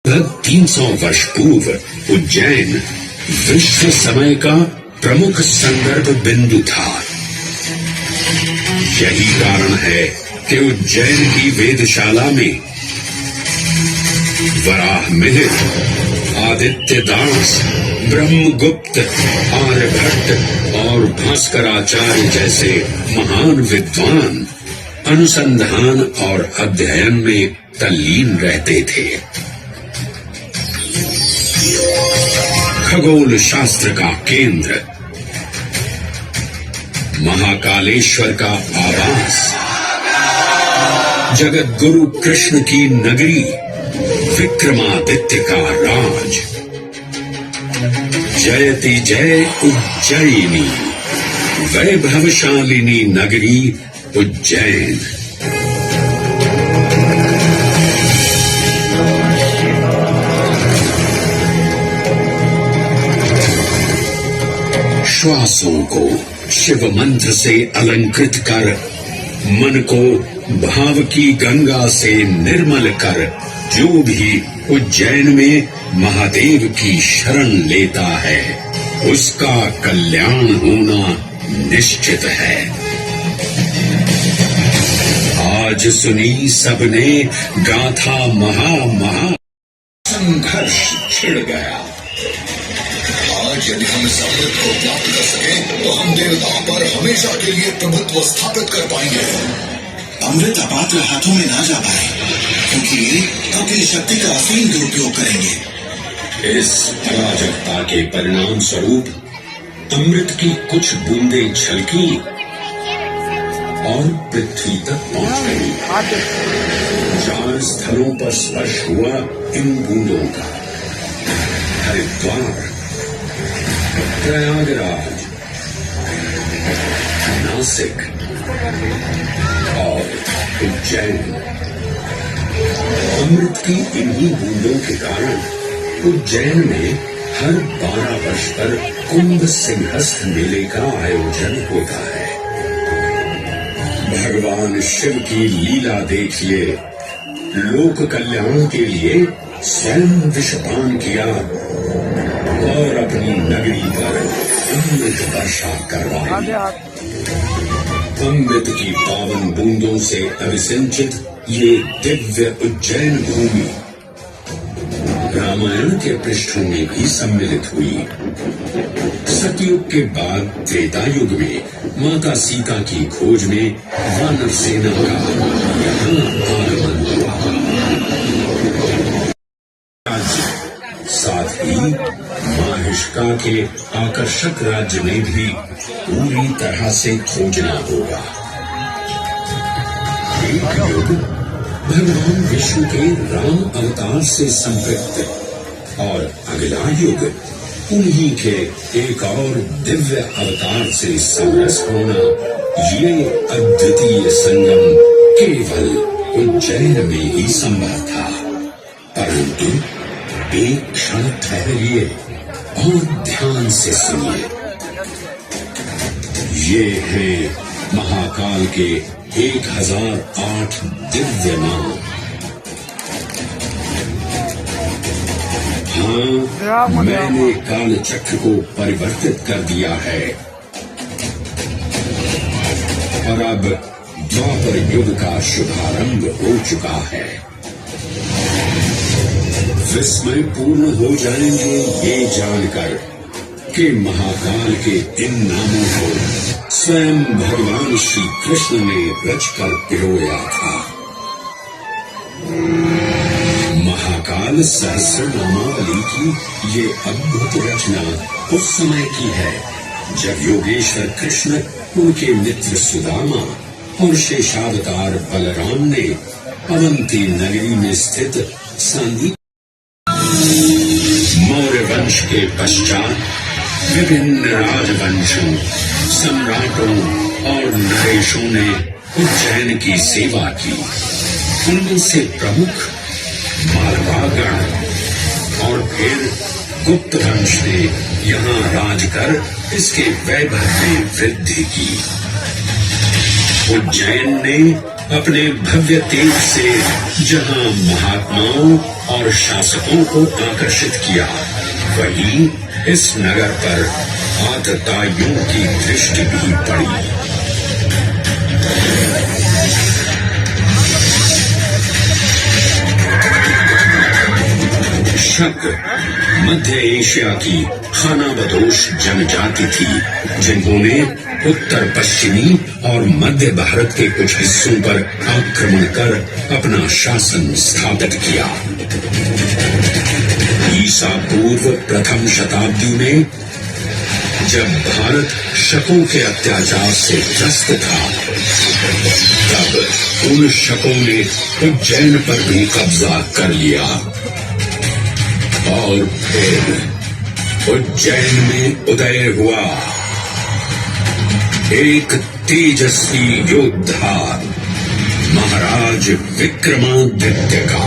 लगभग 300 वर्ष पूर्व उज्जैन विश्व समय का प्रमुख संदर्भ बिंदु था। यही कारण है कि उज्जैन की वेदशाला में वराह मिहिर, आदित्य दास, ब्रह्मगुप्त, आर्यभट्ट और भास्कराचार्य जैसे महान विद्वान अनुसंधान और अध्ययन में तल्लीन रहते थे। खगोल शास्त्र का केंद्र, महाकालेश्वर का आवास, जगत गुरु कृष्ण की नगरी, विक्रमादित्य का राज। जयति जय उज्जयिनी, वैभवशालिनी नगरी उज्जैन। श्वासों को शिव मंत्र से अलंकृत कर, मन को भाव की गंगा से निर्मल कर, जो भी उज्जैन में महादेव की शरण लेता है, उसका कल्याण होना निश्चित है। आज सुनी सबने गाथा, महा संघर्ष छिड़ गया। आज यदि हम इस अमृत को प्राप्त कर सके तो हम देवताओं पर हमेशा के लिए प्रभुत्व स्थापित कर पाएंगे। अमृत अपात्र हाथों में ना जा पाए, क्योंकि ये अपनी शक्ति का असीम दुरुपयोग करेंगे। इस अराजकता के परिणाम स्वरूप अमृत की कुछ बूंदें छलकी और पृथ्वी तक पहुंच गई। 4 स्थलों पर स्पर्श हुआ इन बूंदों का। हरिद्वार, प्रयागराज, नासिक और उज्जैन। अमृत की इन्हीं बूंदों के कारण उज्जैन में हर 12 वर्ष पर कुंभ सिंहस्थ मेले का आयोजन होता है। भगवान शिव की लीला देखिए, लोक कल्याण के लिए स्वयं विषपान किया और अपनी नगरी पर अमृत वर्षा करवाई। अमृत की पावन बूंदों से अभिसिंचित ये दिव्य उज्जैन भूमि रामायण के पृष्ठों में भी सम्मिलित हुई। सतयुग के बाद त्रेता युग में माता सीता की खोज में वानर सेना का यहाँ आगमन हुआ। साथ ही माहिष्का के आकर्षक राज्य में भी पूरी तरह से खोजना होगा। एक युग भगवान विष्णु के राम अवतार से संपृक्त और अगला युग उन्हीं के एक और दिव्य अवतार से समरस होना, ये अद्वितीय संगम केवल उज्जैन में ही संभव था। परंतु एक क्षण ठहरिए और ध्यान से सुनिए। ये हैं महाकाल के 1008 दिव्य नाम। हाँ, मैंने काल चक्र को परिवर्तित कर दिया है और अब द्वापर युग का शुभारंभ हो चुका है। विस्मय पूर्ण हो जाएंगे ये जानकर कि महाकाल के इन नामों को स्वयं भगवान श्री कृष्ण ने रचकर पिरोया था। महाकाल सहस्रनामावली की ये अद्भुत रचना उस समय की है जब योगेश्वर कृष्ण, उनके मित्र सुदामा और शेषावतार बलराम ने अवंती नगरी में स्थित सांदी मौर्य वंश के पश्चात विभिन्न राजवंशों, सम्राटों और नरेशों ने उज्जैन की सेवा की। उनमें से प्रमुख मालवागण और फिर गुप्त वंश ने यहाँ राज कर इसके वैभव में वृद्धि की। उज्जैन ने अपने भव्य तेज से जहां महात्माओं और शासकों को आकर्षित किया, वहीं इस नगर पर आतताइयों की दृष्टि भी पड़ी। शक मध्य एशिया की खानाबदोश जनजाति थी, जिन्होंने उत्तर पश्चिमी और मध्य भारत के कुछ हिस्सों पर आक्रमण कर अपना शासन स्थापित किया। ईसा पूर्व प्रथम शताब्दी में जब भारत शकों के अत्याचार से ग्रस्त था, तब उन शकों ने उज्जैन पर भी कब्जा कर लिया और फिर उज्जैन में उदय हुआ एक तेजस्वी योद्धा, महाराज विक्रमादित्य का।